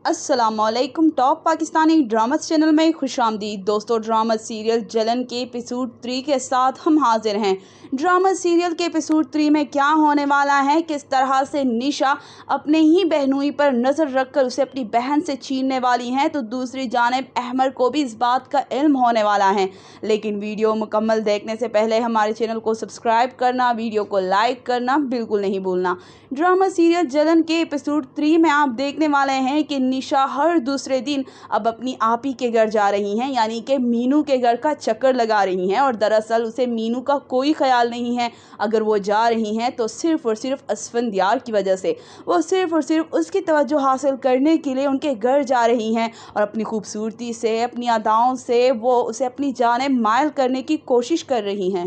अस्सलाम वालेकुम। Top Pakistani drama channel में खुशामदीद। दोस्तों, ड्रामा सीरियल जलन के एपिसोड 3 के साथ हम हाजिर हैं। ड्रामा सीरियल के एपिसोड 3 में क्या होने वाला है, किस तरह से निशा अपने ही बहनोई पर नज़र रखकर उसे अपनी बहन से छीनने वाली हैं, तो दूसरी जानिब अहमर को भी इस बात का इल्म होने वाला है। लेकिन वीडियो मुकम्मल देखने से पहले हमारे चैनल को सब्सक्राइब करना, वीडियो को लाइक करना बिल्कुल नहीं भूलना। ड्रामा सीरियल जलन के एपिसोड 3 में आप देखने वाले हैं कि निशा हर दूसरे दिन अब अपनी आपी के घर जा रही हैं, यानी कि मीनू के घर का चक्कर लगा रही हैं। और दरअसल उसे मीनू का कोई ख्याल नहीं है। अगर वो जा रही हैं तो सिर्फ़ और सिर्फ असफंदियार की वजह से। वो सिर्फ़ और सिर्फ उसकी तवज्जो हासिल करने के लिए उनके घर जा रही हैं और अपनी खूबसूरती से, अपनी अदाओं से वो उसे अपनी जानिब मायल करने की कोशिश कर रही हैं।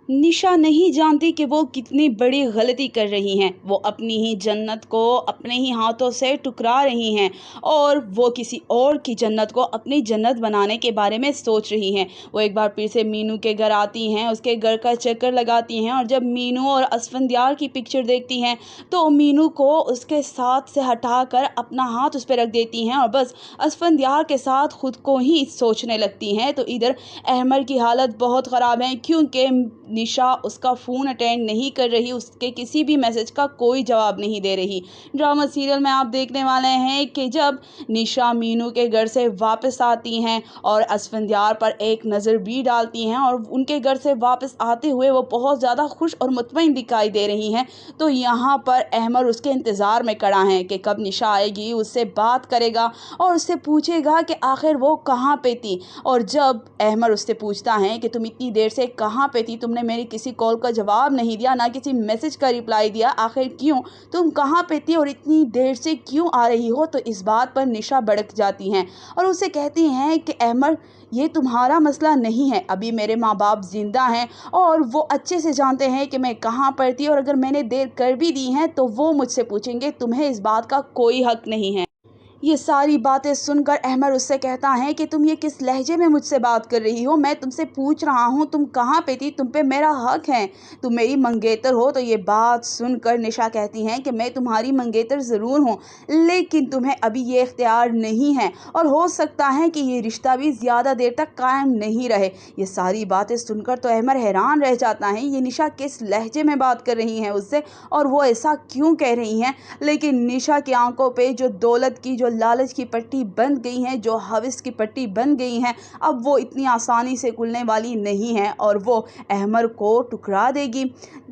निशा नहीं जानती कि वो कितनी बड़ी गलती कर रही हैं। वो अपनी ही जन्नत को अपने ही हाथों से ठुकरा रही हैं और वो किसी और की जन्नत को अपनी जन्नत बनाने के बारे में सोच रही हैं। वो एक बार फिर से मीनू के घर आती हैं, उसके घर का चक्कर लगाती हैं और जब मीनू और असफंदियार की पिक्चर देखती हैं तो मीनू को उसके साथ से हटाकर अपना हाथ उस पर रख देती हैं और बस असफंदियार के साथ ख़ुद को ही सोचने लगती हैं। तो इधर अहमर की हालत बहुत ख़राब है, क्योंकि निशा उसका फ़ोन अटेंड नहीं कर रही, उसके किसी भी मैसेज का कोई जवाब नहीं दे रही। ड्रामा सीरियल में आप देखने वाले हैं कि जब निशा मीनू के घर से वापस आती हैं और असफंदियार पर एक नज़र भी डालती हैं और उनके घर से वापस आते हुए वो बहुत ज़्यादा खुश और मुतमईन दिखाई दे रही हैं, तो यहाँ पर अहमर उसके इंतज़ार में खड़ा है कि कब निशा आएगी, उससे बात करेगा और उससे पूछेगा कि आखिर वो कहाँ पे थी। और जब अहमर उससे पूछता है कि तुम इतनी देर से कहाँ पे थी, तुमने मेरी किसी कॉल का जवाब नहीं दिया, ना किसी मैसेज का रिप्लाई दिया, आखिर क्यों, तुम कहाँ पे थी और इतनी देर से क्यों आ रही हो। तो इस बात पर निशा भड़क जाती हैं और उसे कहती हैं कि अहमर, ये तुम्हारा मसला नहीं है। अभी मेरे माँ बाप ज़िंदा हैं और वो अच्छे से जानते हैं कि मैं कहाँ पर थी, और अगर मैंने देर कर भी दी हैं तो वो मुझसे पूछेंगे, तुम्हें इस बात का कोई हक नहीं है। ये सारी बातें सुनकर अहमर उससे कहता है कि तुम ये किस लहजे में मुझसे बात कर रही हो, मैं तुमसे पूछ रहा हूँ तुम कहाँ पे थी, तुम पे मेरा हक है, तुम मेरी मंगेतर हो। तो ये बात सुनकर निशा कहती हैं कि मैं तुम्हारी मंगेतर ज़रूर हूँ, लेकिन तुम्हें अभी ये इख्तियार नहीं है और हो सकता है कि ये रिश्ता भी ज़्यादा देर तक कायम नहीं रहे। ये सारी बातें सुनकर तो अहमर हैरान रह जाता है, ये निशा किस लहजे में बात कर रही हैं उससे और वो ऐसा क्यों कह रही हैं। लेकिन निशा की आंखों पे जो दौलत की, जो लालच की पट्टी बंध गई है, जो हवस की पट्टी बन गई है, अब वो इतनी आसानी से खुलने वाली नहीं है और वो अहमर को टुकरा देगी।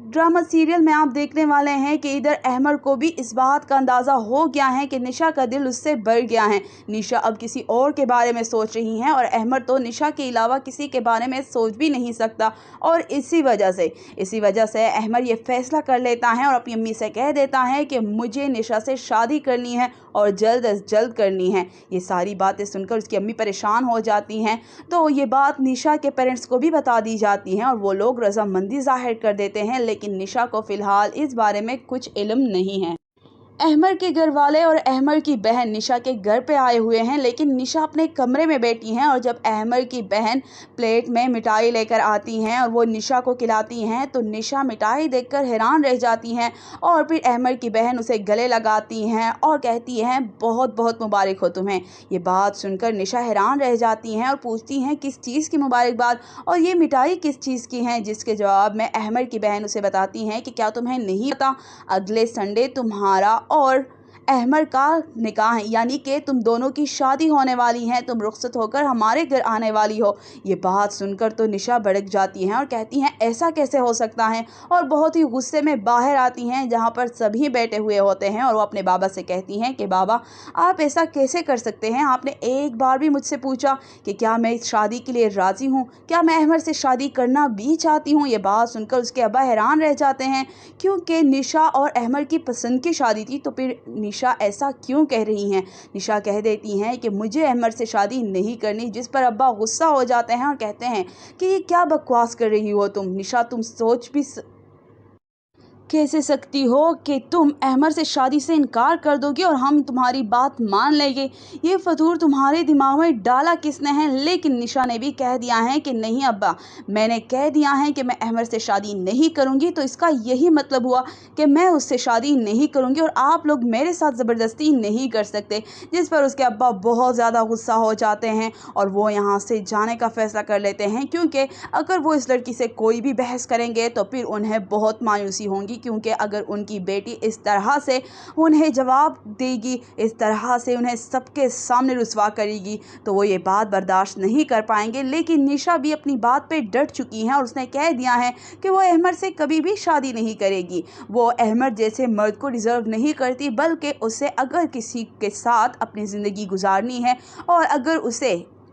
ड्रामा सीरियल में आप देखने वाले हैं कि इधर अहमर को भी इस बात का अंदाज़ा हो गया है कि निशा का दिल उससे भर गया है। निशा अब किसी और के बारे में सोच रही हैं और अहमर तो निशा के अलावा किसी के बारे में सोच भी नहीं सकता। और इसी वजह से अहमर ये फैसला कर लेता है और अपनी अम्मी से कह देता है कि मुझे निशा से शादी करनी है और जल्द अज जल्द करनी है। ये सारी बातें सुनकर उसकी अम्मी परेशान हो जाती हैं, तो ये बात निशा के पेरेंट्स को भी बता दी जाती है और वो लोग रज़ामंदी ज़ाहिर कर देते हैं, लेकिन निशा को फ़िलहाल इस बारे में कुछ इल्म नहीं है। अहमर के घर वाले और अहमर की बहन निशा के घर पे आए हुए हैं, लेकिन निशा अपने कमरे में बैठी हैं और जब अहमर की बहन प्लेट में मिठाई लेकर आती हैं और वो निशा को खिलाती हैं तो निशा मिठाई देखकर हैरान रह जाती हैं और फिर अहमर की बहन उसे गले लगाती हैं और कहती हैं बहुत बहुत मुबारक हो तुम्हें। ये बात सुनकर निशा हैरान रह जाती हैं और पूछती हैं किस चीज़ की मुबारकबाद और ये मिठाई किस चीज़ की हैं, जिसके जवाब में अहमर की बहन उसे बताती हैं कि क्या तुम्हें नहीं पता, अगले संडे तुम्हारा और अहमर का निकाह है, यानी कि तुम दोनों की शादी होने वाली है, तुम रुखसत होकर हमारे घर आने वाली हो। ये बात सुनकर तो निशा भड़क जाती हैं और कहती हैं ऐसा कैसे हो सकता है, और बहुत ही गुस्से में बाहर आती हैं जहाँ पर सभी बैठे हुए होते हैं और वो अपने बाबा से कहती हैं कि बाबा आप ऐसा कैसे कर सकते हैं, आपने एक बार भी मुझसे पूछा कि क्या मैं इस शादी के लिए राज़ी हूँ, क्या मैं अहमर से शादी करना भी चाहती हूँ। ये बात सुनकर उसके अब्बा हैरान रह जाते हैं, क्योंकि निशा और अहमर की पसंद की शादी थी, तो फिर निशा ऐसा क्यों कह रही हैं। निशा कह देती हैं कि मुझे अहमर से शादी नहीं करनी, जिस पर अब्बा गुस्सा हो जाते हैं और कहते हैं कि ये क्या बकवास कर रही हो तुम निशा, तुम कैसे सकती हो कि तुम अहमद से शादी से इनकार कर दोगी और हम तुम्हारी बात मान लेंगे? ये फतूर तुम्हारे दिमाग में डाला किसने है? लेकिन निशा ने भी कह दिया है कि नहीं अब्बा, मैंने कह दिया है कि मैं अहमद से शादी नहीं करूँगी, तो इसका यही मतलब हुआ कि मैं उससे शादी नहीं करूँगी और आप लोग मेरे साथ ज़बरदस्ती नहीं कर सकते। जिस पर उसके अब्बा बहुत ज़्यादा गुस्सा हो जाते हैं और वो यहाँ से जाने का फ़ैसला कर लेते हैं, क्योंकि अगर वो इस लड़की से कोई भी बहस करेंगे तो फिर उन्हें बहुत मायूसी होगी, क्योंकि अगर उनकी बेटी इस तरह से उन्हें जवाब देगी, इस तरह से उन्हें सबके सामने रुसवा करेगी, तो वो ये बात बर्दाश्त नहीं कर पाएंगे। लेकिन निशा भी अपनी बात पे डट चुकी हैं और उसने कह दिया है कि वो अहमद से कभी भी शादी नहीं करेगी। वो अहमद जैसे मर्द को डिज़र्व नहीं करती, बल्कि उसे अगर किसी के साथ अपनी ज़िंदगी गुजारनी है और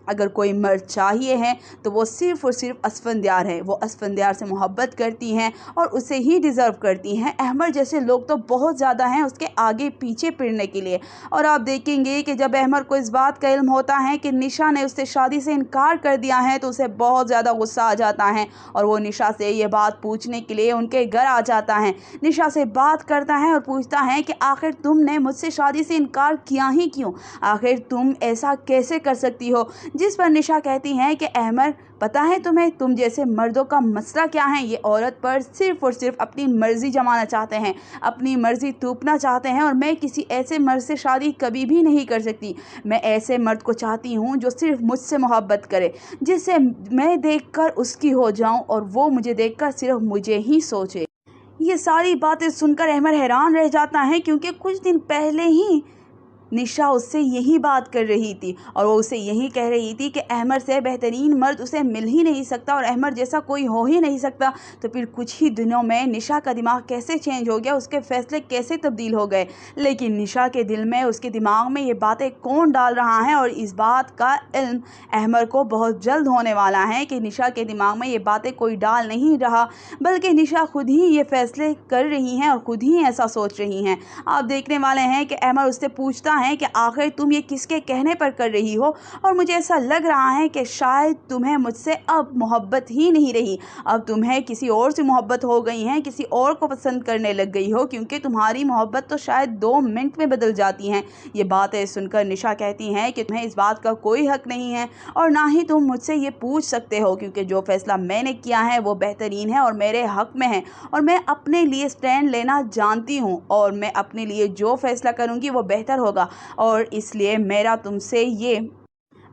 अगर कोई मर्द चाहिए है तो वो सिर्फ़ और सिर्फ असफंद्यार है। वो असफंद्यार से मोहब्बत करती हैं और उसे ही डिज़र्व करती हैं। अहमद जैसे लोग तो बहुत ज़्यादा हैं उसके आगे पीछे फिरने के लिए। और आप देखेंगे कि जब अहमद को इस बात का इल्म होता है कि निशा ने उससे शादी से इनकार कर दिया है तो उसे बहुत ज़्यादा गुस्सा आ जाता है और वो निशा से ये बात पूछने के लिए उनके घर आ जाता है। निशा से बात करता है और पूछता है कि आखिर तुमने मुझसे शादी से इनकार किया ही क्यों? आखिर तुम ऐसा कैसे कर सकती हो? जिस पर निशा कहती हैं कि अहमद, पता है तुम्हें तुम जैसे मर्दों का मसला क्या है? ये औरत पर सिर्फ़ और सिर्फ अपनी मर्ज़ी जमाना चाहते हैं, अपनी मर्ज़ी थोपना चाहते हैं और मैं किसी ऐसे मर्द से शादी कभी भी नहीं कर सकती। मैं ऐसे मर्द को चाहती हूँ जो सिर्फ़ मुझसे मोहब्बत करे, जिससे मैं देखकर उसकी हो जाऊँ और वो मुझे देखकर सिर्फ़ मुझे ही सोचे। ये सारी बातें सुनकर अहमद हैरान रह जाता है, क्योंकि कुछ दिन पहले ही निशा उससे यही बात कर रही थी और वो उसे यही कह रही थी कि अहमद से बेहतरीन मर्द उसे मिल ही नहीं सकता और अहमद जैसा कोई हो ही नहीं सकता। तो फिर कुछ ही दिनों में निशा का दिमाग कैसे चेंज हो गया, उसके फ़ैसले कैसे तब्दील हो गए। लेकिन निशा के दिल में, उसके दिमाग में ये बातें कौन डाल रहा है, और इस बात का इल्म अहमद को बहुत जल्द होने वाला है कि निशा के दिमाग में ये बातें कोई डाल नहीं रहा, बल्कि निशा खुद ही ये फ़ैसले कर रही हैं और खुद ही ऐसा सोच रही हैं। आप देखने वाले हैं कि अहमद उससे पूछता है कि आखिर तुम ये किसके कहने पर कर रही हो, और मुझे ऐसा लग रहा है कि शायद तुम्हें मुझसे अब मोहब्बत ही नहीं रही, अब तुम्हें किसी और से मोहब्बत हो गई है, किसी और को पसंद करने लग गई हो, क्योंकि तुम्हारी मोहब्बत तो शायद 2 मिनट में बदल जाती हैं। ये बातें सुनकर निशा कहती हैं कि तुम्हें इस बात का कोई हक नहीं है और ना ही तुम मुझसे ये पूछ सकते हो, क्योंकि जो फैसला मैंने किया है वो बेहतरीन है और मेरे हक में है और मैं अपने लिए स्टैंड लेना जानती हूँ और मैं अपने लिए जो फैसला करूँगी वो बेहतर होगा। और इसलिए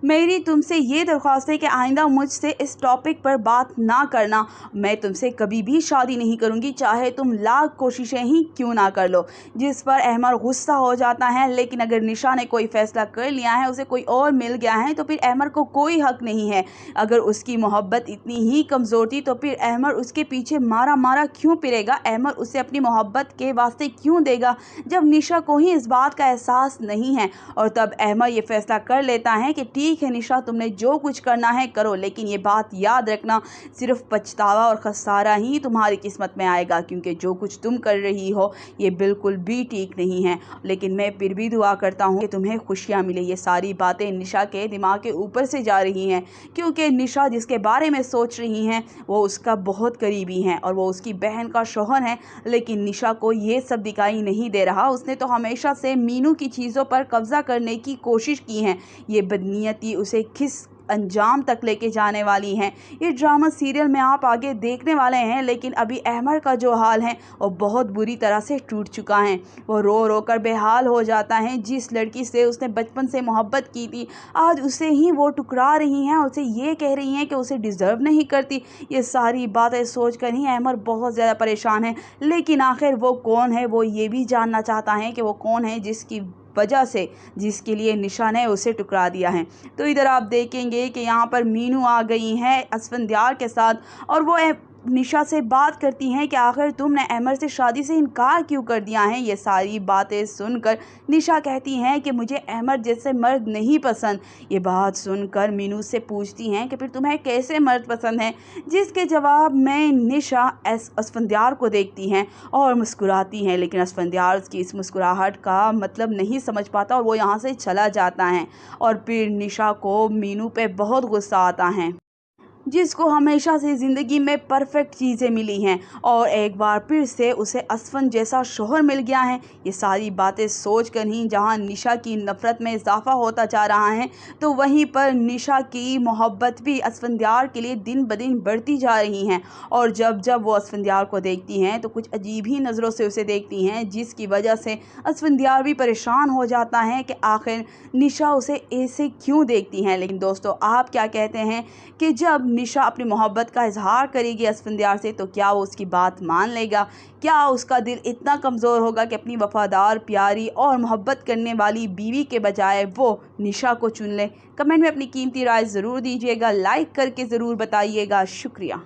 मेरी तुमसे ये दरख्वास्त है कि आइंदा मुझसे इस टॉपिक पर बात ना करना। मैं तुमसे कभी भी शादी नहीं करूँगी, चाहे तुम लाख कोशिशें ही क्यों ना कर लो। जिस पर अहमद गुस्सा हो जाता है। लेकिन अगर निशा ने कोई फ़ैसला कर लिया है, उसे कोई और मिल गया है, तो फिर अहमद को कोई हक नहीं है। अगर उसकी मोहब्बत इतनी ही कमज़ोर थी तो फिर अहमद उसके पीछे मारा मारा क्यों फिरेगा? अहमद उसे अपनी मोहब्बत के वास्ते क्यों देगा, जब निशा को ही इस बात का एहसास नहीं है? और तब अहमद ये फ़ैसला कर लेता है कि ठीक है निशा, तुमने जो कुछ करना है करो, लेकिन ये बात याद रखना, सिर्फ पछतावा और खसारा ही तुम्हारी किस्मत में आएगा, क्योंकि जो कुछ तुम कर रही हो ये बिल्कुल भी ठीक नहीं है। लेकिन मैं फिर भी दुआ करता हूँ कि तुम्हें खुशियाँ मिले। ये सारी बातें निशा के दिमाग के ऊपर से जा रही हैं, क्योंकि निशा जिसके बारे में सोच रही हैं वो उसका बहुत करीबी हैं और वो उसकी बहन का शौहर है। लेकिन निशा को ये सब दिखाई नहीं दे रहा। उसने तो हमेशा से मीनू की चीज़ों पर कब्ज़ा करने की कोशिश की है। ये बदनीयती उसे किस अंजाम तक लेके जाने वाली हैं, ये ड्रामा सीरियल में आप आगे देखने वाले हैं। लेकिन अभी अहमद का जो हाल है वो बहुत बुरी तरह से टूट चुका है। वो रो रो कर बेहाल हो जाता है। जिस लड़की से उसने बचपन से मोहब्बत की थी, आज उसे ही वो टुकरा रही हैं और उसे ये कह रही हैं कि उसे डिज़र्व नहीं करती। ये सारी बातें सोच कर ही अहमद बहुत ज़्यादा परेशान है। लेकिन आखिर वो कौन है, वो ये भी जानना चाहता है कि वो कौन है जिसके लिए निशा ने उसे टुकरा दिया है। तो इधर आप देखेंगे कि यहाँ पर मीनू आ गई हैं असफंद्यार के साथ और वो निशा से बात करती हैं कि आखिर तुमने अहमद से शादी से इनकार क्यों कर दिया है। ये सारी बातें सुनकर निशा कहती हैं कि मुझे अहमद जैसे मर्द नहीं पसंद। ये बात सुनकर मीनू से पूछती हैं कि फिर तुम्हें कैसे मर्द पसंद हैं, जिसके जवाब में निशा असफंद्यार को देखती हैं और मुस्कुराती हैं। लेकिन असफंद्यार उसकी इस मुस्कुराहट का मतलब नहीं समझ पाता और वो यहाँ से चला जाता है। और फिर निशा को मीनू पे बहुत गुस्सा आता है जिसको हमेशा से ज़िंदगी में परफेक्ट चीज़ें मिली हैं और एक बार फिर से उसे असफन जैसा शौहर मिल गया है। ये सारी बातें सोच कर ही जहाँ निशा की नफ़रत में इजाफा होता जा रहा है, तो वहीं पर निशा की मोहब्बत भी असफंदियार के लिए दिन ब दिन बढ़ती जा रही हैं। और जब जब वो असफंदियार को देखती हैं तो कुछ अजीब ही नज़रों से उसे देखती हैं, जिसकी वजह से असफंदियार भी परेशान हो जाता है कि आखिर निशा उसे ऐसे क्यों देखती हैं। लेकिन दोस्तों, आप क्या कहते हैं कि जब निशा अपनी मोहब्बत का इजहार करेगी असफंदियार से, तो क्या वो उसकी बात मान लेगा? क्या उसका दिल इतना कमज़ोर होगा कि अपनी वफ़ादार, प्यारी और मोहब्बत करने वाली बीवी के बजाय वो निशा को चुन ले? कमेंट में अपनी कीमती राय ज़रूर दीजिएगा, लाइक करके ज़रूर बताइएगा। शुक्रिया।